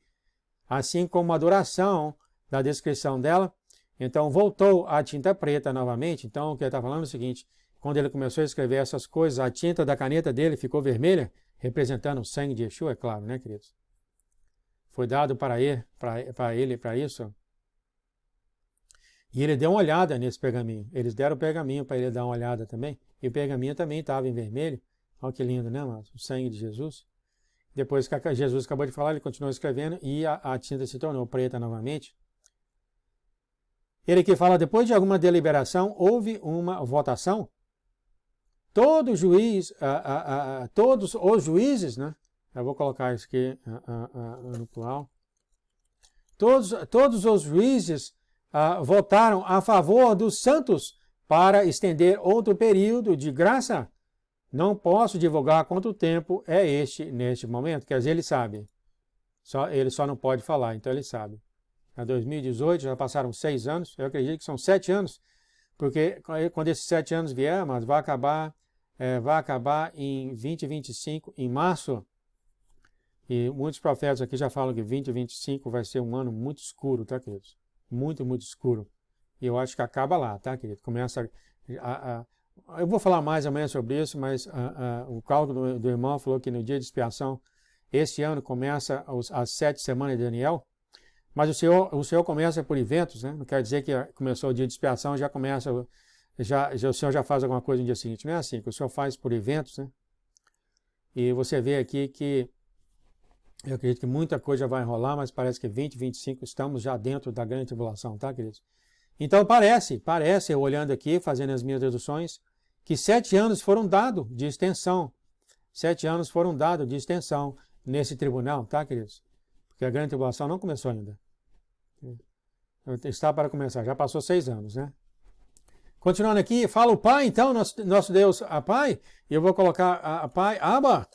assim como a duração da descrição dela. Então, voltou a tinta preta novamente. Então, o que ele está falando é o seguinte: quando ele começou a escrever essas coisas, a tinta da caneta dele ficou vermelha, representando o sangue de Yeshua, é claro, né, queridos? Foi dado para ele, para isso. E ele deu uma olhada nesse pergaminho. Eles deram o pergaminho para ele dar uma olhada também. E o pergaminho também estava em vermelho. Olha que lindo, né, mano? O sangue de Jesus. Depois que Jesus acabou de falar, ele continuou escrevendo e a tinta se tornou preta novamente. Ele aqui fala, depois de alguma deliberação, houve uma votação. Todos os juízes, né? Eu vou colocar isso aqui no plural. Todos os juízes votaram a favor dos santos para estender outro período de graça. Não posso divulgar quanto tempo é neste momento, quer dizer, ele sabe. Ele só não pode falar, então ele sabe. Em 2018 já passaram 6 anos, eu acredito que são 7 anos, porque quando esses 7 anos vier, mas vai acabar em 2025, em março. E muitos profetas aqui já falam que 2025 vai ser um ano muito escuro, tá, queridos? Muito, muito escuro. E eu acho que acaba lá, tá, querido? Começa eu vou falar mais amanhã sobre isso, mas o cálculo do irmão falou que no dia de expiação, esse ano começa as 7 semanas de Daniel, mas o Senhor começa por eventos, né? Não quer dizer que começou o dia de expiação, já começa, o Senhor já faz alguma coisa no dia seguinte. Não é assim, que o Senhor faz por eventos, né? E você vê aqui que eu acredito que muita coisa já vai enrolar, mas parece que 2025 estamos já dentro da grande tribulação, tá, queridos? Então parece, eu olhando aqui, fazendo as minhas deduções, que 7 anos foram dados de extensão. 7 anos foram dados de extensão nesse tribunal, tá, queridos? Porque a grande tribulação não começou ainda. Está para começar, já passou 6 anos, né? Continuando aqui, fala o Pai, então, nosso Deus, a Pai, e eu vou colocar a Pai, Abba.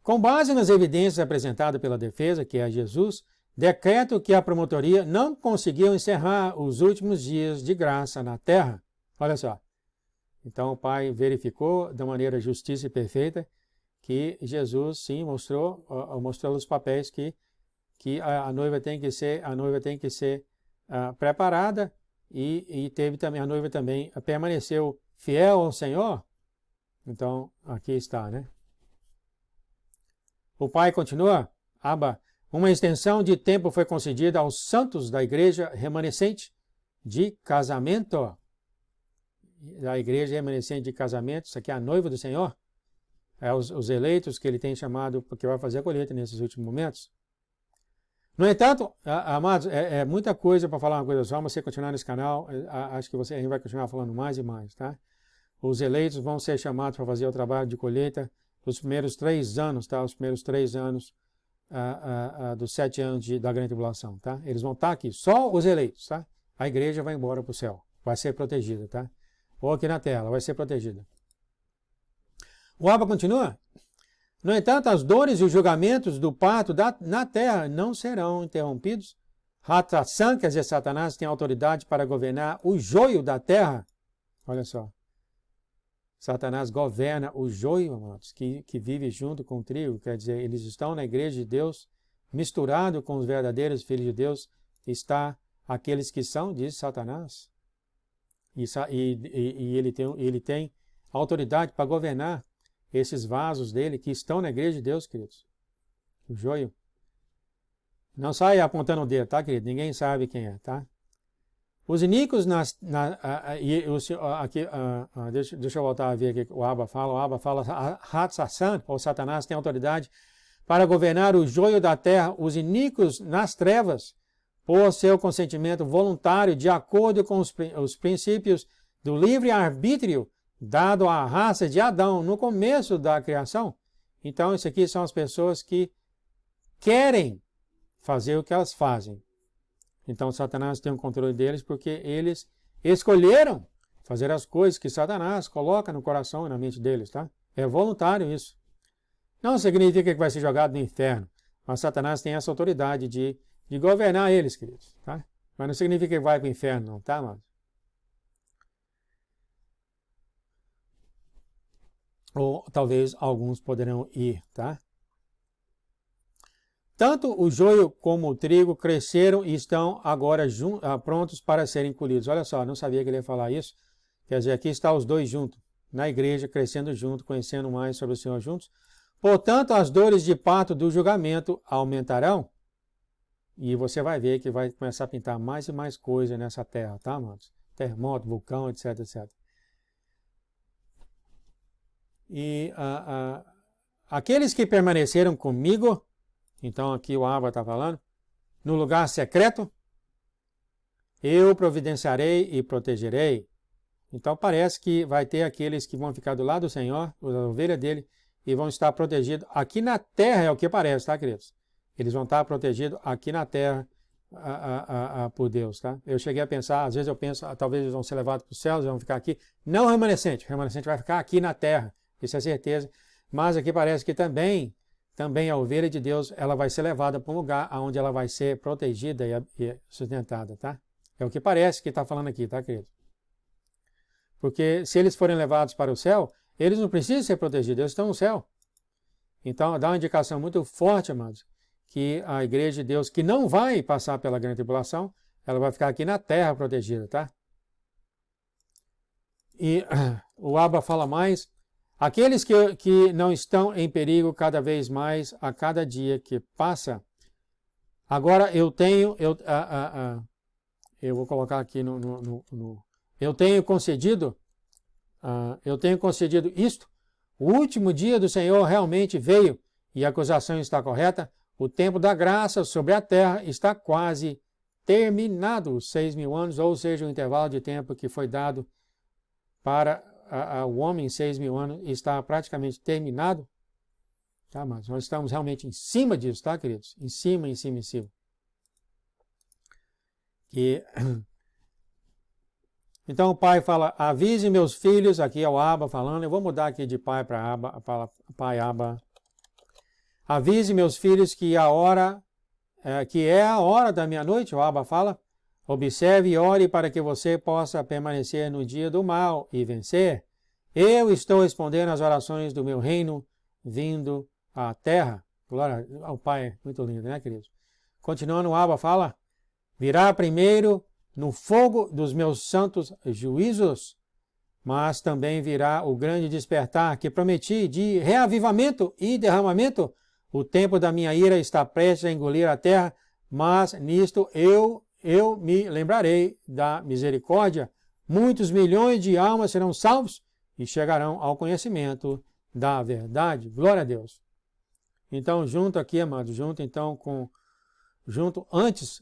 Com base nas evidências apresentadas pela defesa, que é Jesus, decreto que a promotoria não conseguiu encerrar os últimos dias de graça na terra. Olha só. Então o Pai verificou de maneira justiça e perfeita que Jesus, sim, mostrou os papéis que a noiva tem que ser preparada e teve também, a noiva também permaneceu fiel ao Senhor. Então, aqui está, né? O Pai continua, Abba, uma extensão de tempo foi concedida aos santos da igreja remanescente de casamento. Da igreja remanescente de casamento, isso aqui é a noiva do Senhor. É os eleitos que ele tem chamado, porque vai fazer a colheita nesses últimos momentos. No entanto, amados, é muita coisa para falar uma coisa só, mas você continuar nesse canal, acho que a gente vai continuar falando mais e mais, tá? Os eleitos vão ser chamados para fazer o trabalho de colheita os primeiros 3 anos, tá? Os primeiros 3 anos dos 7 anos da grande tribulação, tá? Eles vão estar aqui, só os eleitos, tá? A igreja vai embora para o céu, vai ser protegida, tá? Ou aqui na terra, vai ser protegida. O Abba continua. No entanto, as dores e os julgamentos do parto na terra não serão interrompidos. Hatassan, quer dizer, Satanás tem autoridade para governar o joio da terra. Olha só. Satanás governa o joio, amados, que vive junto com o trigo. Quer dizer, eles estão na igreja de Deus, misturado com os verdadeiros filhos de Deus, está aqueles que são de Satanás. E ele tem autoridade para governar esses vasos dele que estão na igreja de Deus, queridos. O joio. Não sai apontando o dedo, tá, querido? Ninguém sabe quem é, tá? Os iníquos deixa eu voltar a ver aqui o Abba fala. O Abba fala, Hatsassan, ou Satanás, tem autoridade para governar o joio da terra, os iníquos nas trevas, por seu consentimento voluntário, de acordo com os princípios do livre-arbítrio dado à raça de Adão no começo da criação. Então, isso aqui são as pessoas que querem fazer o que elas fazem. Então, Satanás tem o controle deles porque eles escolheram fazer as coisas que Satanás coloca no coração e na mente deles, tá? É voluntário isso. Não significa que vai ser jogado no inferno, mas Satanás tem essa autoridade de governar eles, queridos, tá? Mas não significa que vai para o inferno, não, tá, amados? Ou talvez alguns poderão ir, tá? Tanto o joio como o trigo cresceram e estão agora prontos para serem colhidos. Olha só, não sabia que ele ia falar isso. Quer dizer, aqui está os dois juntos, na igreja, crescendo junto, conhecendo mais sobre o Senhor juntos. Portanto, as dores de parto do julgamento aumentarão. E você vai ver que vai começar a pintar mais e mais coisa nessa terra, tá, amados? Terremoto, vulcão, etc, etc. E aqueles que permaneceram comigo, então aqui o Abba está falando, no lugar secreto, eu providenciarei e protegerei. Então parece que vai ter aqueles que vão ficar do lado do Senhor, a ovelha dele, e vão estar protegidos aqui na terra, é o que parece, tá, queridos? Eles vão estar protegidos aqui na terra por Deus, tá? Eu cheguei a pensar, às vezes eu penso, talvez eles vão ser levados para os céus, vão ficar aqui. Não o remanescente vai ficar aqui na terra, isso é certeza. Mas aqui parece que também a ovelha de Deus, ela vai ser levada para um lugar onde ela vai ser protegida e sustentada, tá? É o que parece que está falando aqui, tá, querido? Porque se eles forem levados para o céu, eles não precisam ser protegidos, eles estão no céu. Então, dá uma indicação muito forte, amados, que a igreja de Deus, que não vai passar pela grande tribulação, ela vai ficar aqui na terra protegida, tá? E o Abba fala mais, aqueles que não estão em perigo cada vez mais a cada dia que passa. Agora eu vou colocar aqui eu tenho concedido isto. O último dia do Senhor realmente veio e a acusação está correta. O tempo da graça sobre a terra está quase terminado, os 6.000 anos, ou seja, o intervalo de tempo que foi dado para o homem, 6.000 anos, está praticamente terminado. Tá, mas nós estamos realmente em cima disso, tá, queridos? Em cima. Então o pai fala, avise meus filhos, aqui é o Abba falando, eu vou mudar aqui de pai para Abba, pai Abba. Avise meus filhos que é a hora da meia-noite, o Abba fala, observe e ore para que você possa permanecer no dia do mal e vencer. Eu estou respondendo às orações do meu reino vindo à terra. Glória ao Pai, muito lindo, né, queridos? Continuando, o Abba fala, virá primeiro no fogo dos meus santos juízos, mas também virá o grande despertar que prometi de reavivamento e derramamento. O tempo da minha ira está prestes a engolir a terra, mas nisto eu me lembrarei da misericórdia. Muitos milhões de almas serão salvos e chegarão ao conhecimento da verdade. Glória a Deus. Então, junto aqui, amados,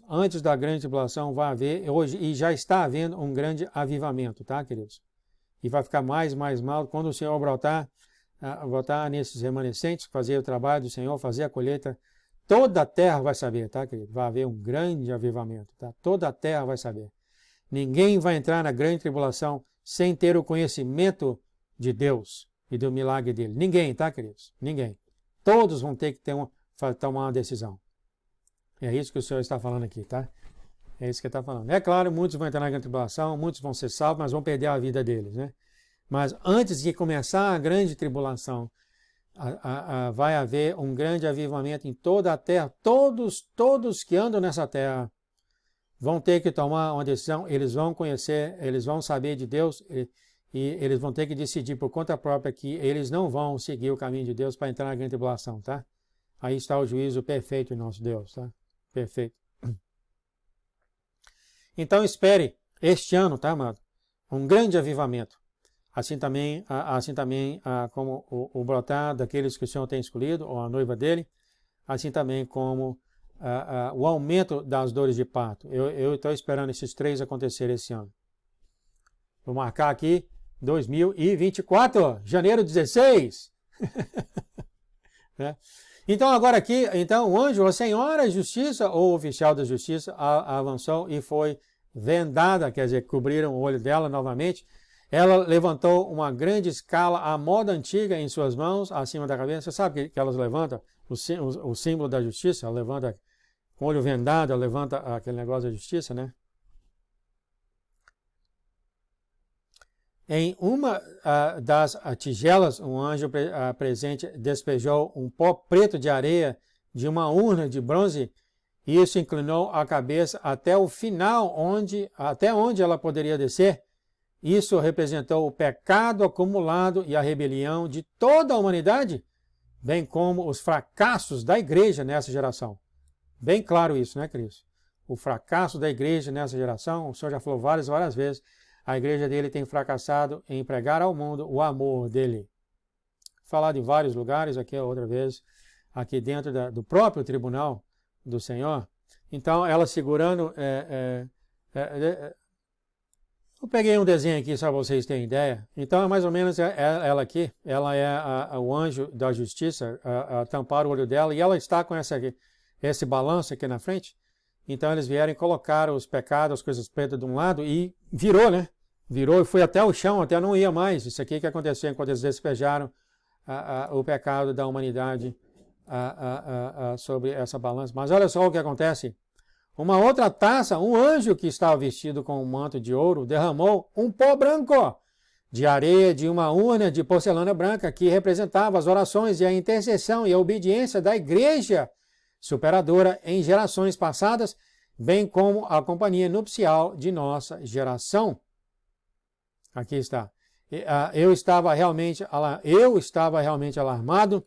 antes da grande tribulação vai haver, hoje, e já está havendo um grande avivamento, tá, queridos? E vai ficar mais mal quando o Senhor brotar nesses remanescentes, fazer o trabalho do Senhor, fazer a colheita. Toda a terra vai saber, tá, querido? Vai haver um grande avivamento, tá? Toda a terra vai saber. Ninguém vai entrar na grande tribulação sem ter o conhecimento de Deus e do milagre dele. Ninguém, tá, queridos? Ninguém. Todos vão ter que tomar uma decisão. É isso que o Senhor está falando aqui, tá? É isso que ele está falando. É claro, muitos vão entrar na grande tribulação, muitos vão ser salvos, mas vão perder a vida deles, né? Mas antes de começar a grande tribulação, vai haver um grande avivamento em toda a terra. Todos que andam nessa terra vão ter que tomar uma decisão, eles vão conhecer, eles vão saber de Deus e eles vão ter que decidir por conta própria que eles não vão seguir o caminho de Deus para entrar na grande tribulação, tá? Aí está o juízo perfeito em nosso Deus, tá? Perfeito. Então espere este ano, tá, amado? Um grande avivamento. Assim também como o brotar daqueles que o Senhor tem escolhido, ou a noiva dele, assim também como o aumento das dores de parto. Eu estou esperando esses três acontecerem esse ano. Vou marcar aqui 2024, janeiro 16. Né? Então agora aqui, então o anjo, a senhora justiça ou oficial da justiça avançou e foi vendada, quer dizer, cobriram o olho dela novamente. Ela levantou uma grande escala à moda antiga em suas mãos, acima da cabeça. Você sabe que elas levantam o símbolo da justiça? Ela levanta com o olho vendado, ela levanta aquele negócio da justiça, né? Em uma das tigelas, um anjo presente despejou um pó preto de areia de uma urna de bronze, e isso inclinou a cabeça até o final, até onde ela poderia descer. Isso representou o pecado acumulado e a rebelião de toda a humanidade, bem como os fracassos da igreja nessa geração. Bem claro isso, né, Cristo? O fracasso da igreja nessa geração, o Senhor já falou várias vezes, a igreja dele tem fracassado em pregar ao mundo o amor dele. Falar de vários lugares, aqui outra vez, aqui dentro do próprio tribunal do Senhor. Então, ela segurando... eu peguei um desenho aqui só para vocês terem ideia. Então, é mais ou menos ela aqui. Ela é o anjo da justiça, tampar o olho dela, e ela está com esse balanço aqui na frente. Então eles vieram e colocaram os pecados, as coisas pretas de um lado e virou, né? Virou e foi até o chão, até não ia mais. Isso aqui que aconteceu enquanto eles despejaram o pecado da humanidade sobre essa balança. Mas olha só o que acontece. Uma outra taça, um anjo que estava vestido com um manto de ouro derramou um pó branco de areia de uma urna de porcelana branca que representava as orações e a intercessão e a obediência da igreja superadora em gerações passadas, bem como a companhia nupcial de nossa geração. Aqui está. Eu estava realmente alarmado,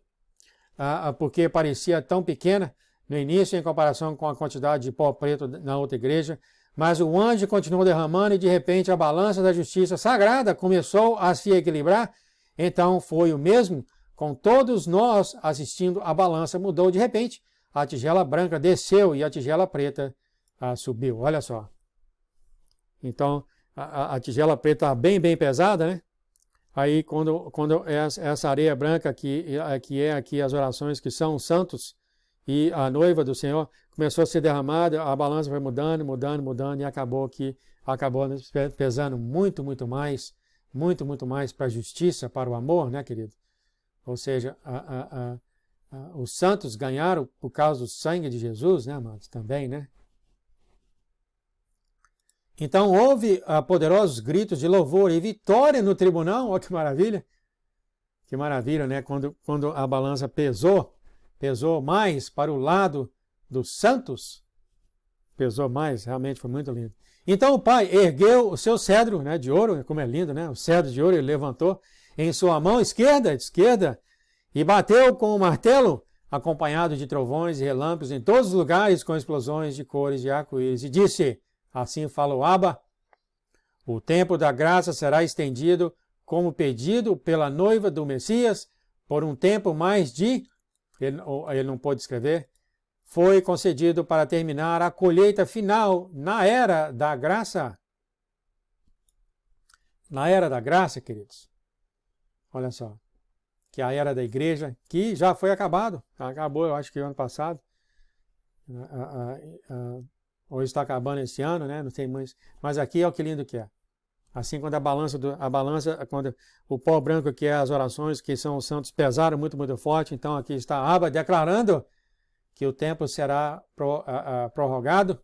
porque parecia tão pequena no início em comparação com a quantidade de pó preto na outra igreja, mas o anjo continuou derramando e de repente a balança da justiça sagrada começou a se equilibrar. Então foi o mesmo com todos nós assistindo, a balança mudou de repente. A tigela branca desceu e a tigela preta subiu. Olha só. Então, a tigela preta está bem pesada, né? Aí, quando essa areia branca, que é aqui as orações que são santos, e a noiva do Senhor, começou a ser derramada, a balança foi mudando, e acabou pesando muito mais para a justiça, para o amor, né, querido? Ou seja, os santos ganharam por causa do sangue de Jesus, né, amados? Também, né? Então, houve poderosos gritos de louvor e vitória no tribunal. Olha que maravilha! Que maravilha, né? Quando a balança pesou mais para o lado dos santos, pesou mais, realmente foi muito lindo. Então, o pai ergueu o seu cedro, né, de ouro, como é lindo, né? O cedro de ouro ele levantou em sua mão esquerda, e bateu com o martelo, acompanhado de trovões e relâmpagos em todos os lugares, com explosões de cores de arco-íris, e disse, assim fala o Abba, o tempo da graça será estendido como pedido pela noiva do Messias, por um tempo mais de, ele não pôde escrever, foi concedido para terminar a colheita final na era da graça. Na era da graça, queridos. Olha só. Que é a era da igreja, que já foi acabado. Acabou, eu acho que ano passado. Ou está acabando esse ano, né? Não tem mais. Mas aqui é o que lindo que é. Assim, quando quando o pó branco, que é as orações, que são os santos, pesaram muito forte, então aqui está a Abba declarando que o tempo será prorrogado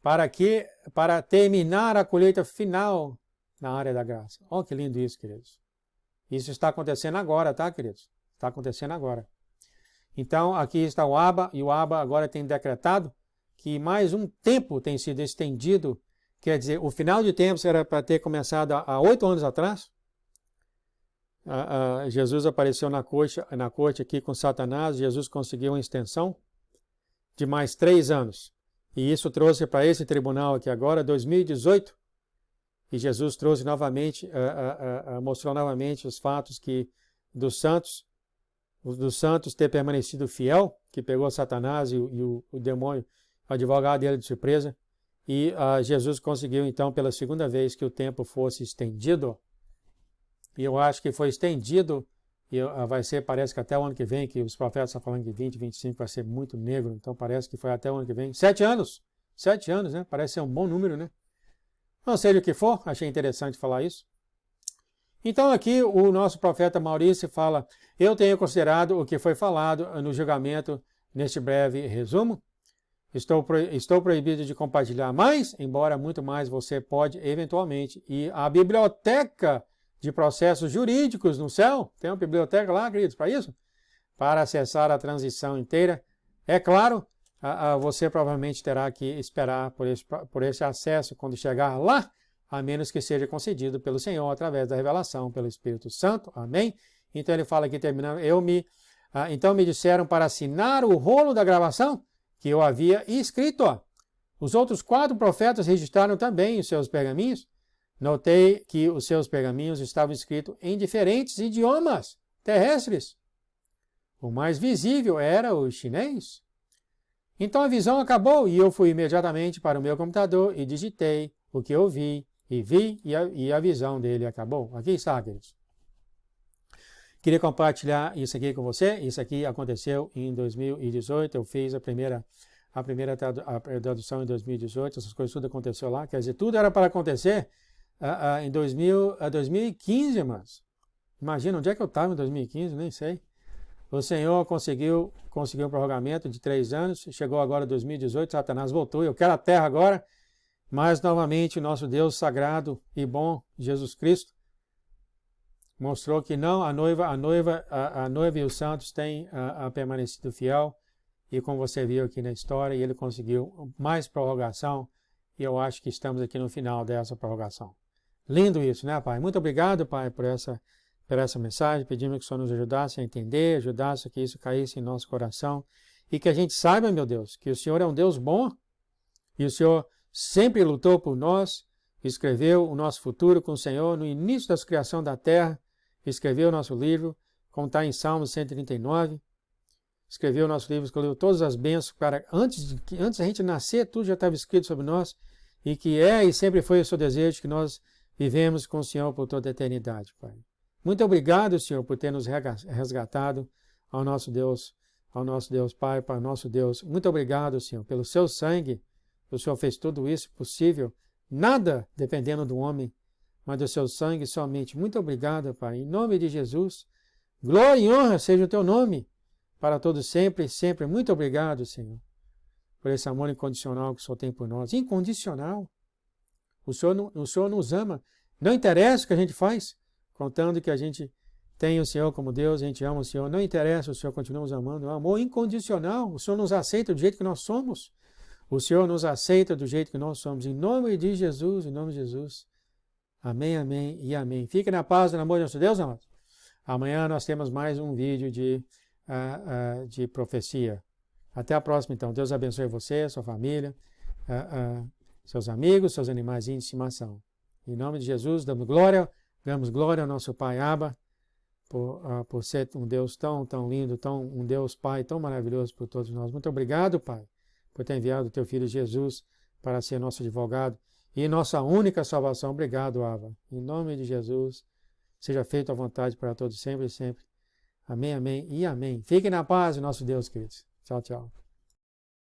para terminar a colheita final na área da graça. Olha que lindo isso, queridos. Isso está acontecendo agora, tá, queridos? Está acontecendo agora. Então, aqui está o Abba, e o Abba agora tem decretado que mais um tempo tem sido estendido. Quer dizer, o final de tempos era para ter começado há 8 anos atrás. Jesus apareceu na corte aqui com Satanás. Jesus conseguiu uma extensão de mais 3 anos. E isso trouxe para esse tribunal aqui agora, 2018. E Jesus trouxe novamente, mostrou novamente os fatos dos santos ter permanecido fiel, que pegou Satanás e o demônio, o advogado dele de surpresa, e Jesus conseguiu, então, pela segunda vez que o tempo fosse estendido. E eu acho que foi estendido, e vai ser, parece que até o ano que vem, que os profetas estão falando que 2025 vai ser muito negro, então parece que foi até o ano que vem. 7 anos! 7 anos, né? Parece ser um bom número, né? Não seja o que for, achei interessante falar isso. Então aqui o nosso profeta Maurício fala: eu tenho considerado o que foi falado no julgamento neste breve resumo. Estou proibido de compartilhar mais, embora muito mais você pode eventualmente ir à biblioteca de processos jurídicos no céu. Tem uma biblioteca lá, queridos, para isso? Para acessar a transição inteira. É claro, você provavelmente terá que esperar por esse acesso quando chegar lá, a menos que seja concedido pelo Senhor através da revelação pelo Espírito Santo. Amém? Então ele fala aqui, terminando, então me disseram para assinar o rolo da gravação que eu havia escrito. Os outros 4 profetas registraram também os seus pergaminhos. Notei que os seus pergaminhos estavam escritos em diferentes idiomas terrestres. O mais visível era o chinês. Então a visão acabou e eu fui imediatamente para o meu computador e digitei o que eu vi e a visão dele acabou. Aqui está, queridos. Queria compartilhar isso aqui com você. Isso aqui aconteceu em 2018. Eu fiz a primeira tradução em 2018. Essas coisas tudo aconteceu lá. Quer dizer, tudo era para acontecer em 2015, irmãos. Imagina, onde é que eu estava em 2015? Nem sei. O Senhor conseguiu um prorrogamento de 3 anos. Chegou agora 2018. Satanás voltou. Eu quero a terra agora. Mas, novamente, o nosso Deus sagrado e bom, Jesus Cristo, mostrou que não, a noiva e os santos têm permanecido fiel. E como você viu aqui na história, ele conseguiu mais prorrogação. E eu acho que estamos aqui no final dessa prorrogação. Lindo isso, né, Pai? Muito obrigado, Pai, por essa mensagem. Pedimos que o Senhor nos ajudasse a entender, ajudasse a que isso caísse em nosso coração. E que a gente saiba, meu Deus, que o Senhor é um Deus bom. E o Senhor sempre lutou por nós, escreveu o nosso futuro com o Senhor no início da criação da terra, escreveu o nosso livro, como está em Salmos 139, escreveu o nosso livro, escolheu todas as bênçãos para antes da gente nascer, tudo já estava escrito sobre nós, e que é e sempre foi o seu desejo que nós vivemos com o Senhor por toda a eternidade, Pai. Muito obrigado, Senhor, por ter nos resgatado ao nosso Deus Pai, para o nosso Deus. Muito obrigado, Senhor, pelo seu sangue. O Senhor fez tudo isso possível, nada dependendo do homem, mas do seu sangue somente. Muito obrigado, Pai. Em nome de Jesus, glória e honra seja o teu nome, para todos sempre e sempre. Muito obrigado, Senhor, por esse amor incondicional que o Senhor tem por nós. Incondicional. O Senhor nos ama. Não interessa o que a gente faz, contando que a gente tem o Senhor como Deus, a gente ama o Senhor. Não interessa, o Senhor continua nos amando. É um amor incondicional. O Senhor nos aceita do jeito que nós somos. O Senhor nos aceita do jeito que nós somos. Em nome de Jesus, em nome de Jesus. Amém, amém e amém. Fique na paz e no amor de nosso Deus, amados. Amanhã nós temos mais um vídeo de profecia. Até a próxima, então. Deus abençoe você, sua família, seus amigos, seus animais de estimação. Em nome de Jesus, damos glória ao nosso Pai Abba, por ser um Deus tão lindo, um Deus Pai tão maravilhoso por todos nós. Muito obrigado, Pai, por ter enviado o teu Filho Jesus para ser nosso advogado e nossa única salvação. Obrigado, Abba. Em nome de Jesus, seja feita a vontade para todos sempre e sempre. Amém, amém e amém. Fiquem na paz, nosso Deus, queridos. Tchau, tchau.